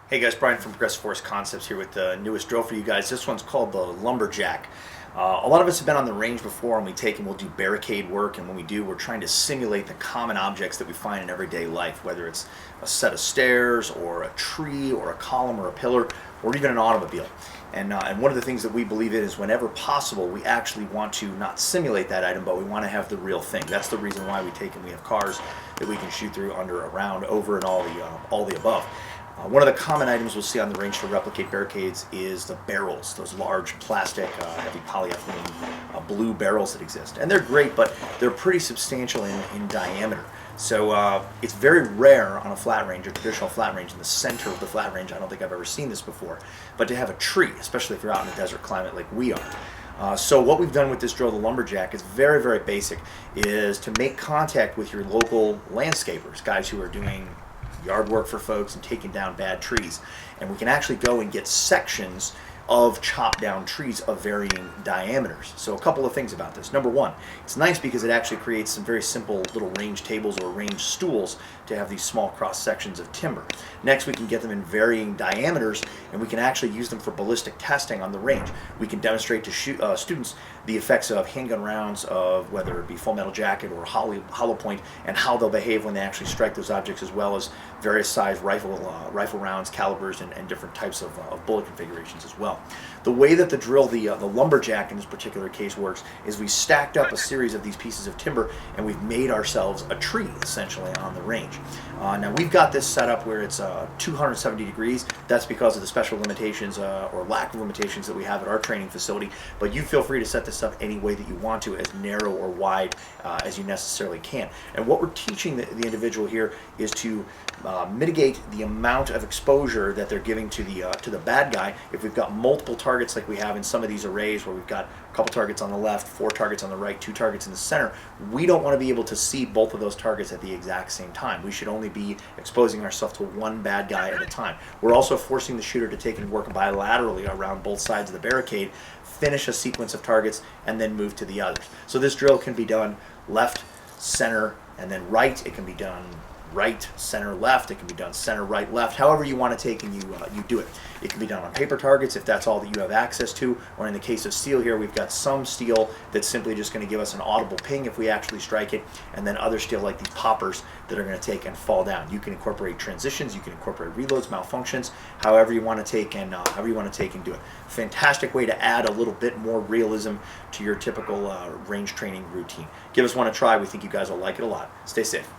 Hey guys, Brian from Progressive Force Concepts here with the newest drill for you guys. This one's called the Lumberjack. A lot of us have been on the range before, and we take and we'll do barricade work, and when we do, we're trying to simulate the common objects that we find in everyday life, whether it's a set of stairs or a tree or a column or a pillar or even an automobile. And one of the things that we believe in is whenever possible, we actually want to not simulate that item, but we want to have the real thing. That's the reason why we take and we have cars that we can shoot through, under, around, over, and all the above. One of the common items we'll see on the range to replicate barricades is the barrels, those large plastic, heavy polyethylene blue barrels that exist. And they're great, but they're pretty substantial in diameter. So it's very rare on a flat range, a traditional flat range, in the center of the flat range. I don't think I've ever seen this before. But to have a tree, especially if you're out in a desert climate like we are. So what we've done with this drill, the Lumberjack, is very, very basic, is to make contact with your local landscapers, guys who are doing yard work for folks and taking down bad trees. And we can actually go and get sections of chopped down trees of varying diameters. So a couple of things about this. Number one, it's nice because it actually creates some very simple little range tables or range stools to have these small cross sections of timber. Next, we can get them in varying diameters, and we can actually use them for ballistic testing on the range. We can demonstrate to students the effects of handgun rounds, of whether it be full metal jacket or hollow point, and how they'll behave when they actually strike those objects, as well as various size rifle rounds, calibers, and different types of bullet configurations as well. The way that the drill, the Lumberjack in this particular case, works is we stacked up a series of these pieces of timber, and we've made ourselves a tree essentially on the range. Now we've got this set up where it's 270 degrees. That's because of the special limitations or lack of limitations that we have at our training facility, but you feel free to set this up any way that you want to, as narrow or wide as you necessarily can. And what we're teaching the individual here is to mitigate the amount of exposure that they're giving to the bad guy. If we've got multiple targets like we have in some of these arrays, where we've got a couple targets on the left, 4 targets on the right, 2 targets in the center, we don't want to be able to see both of those targets at the exact same time. We should only be exposing ourselves to one bad guy at a time. We're also forcing the shooter to take and work bilaterally around both sides of the barricade, finish a sequence of targets, and then move to the others. So this drill can be done left, center, and then right. It can be done right, center, left. It can be done center, right, left. However you want to take and you do it. It can be done on paper targets if that's all that you have access to, or in the case of steel here, we've got some steel that's simply just going to give us an audible ping if we actually strike it, and then other steel like these poppers that are going to take and fall down. You can incorporate transitions, you can incorporate reloads, malfunctions, however you want to take and do it. Fantastic way to add a little bit more realism to your typical range training routine. Give us one a try. We think you guys will like it a lot. Stay safe.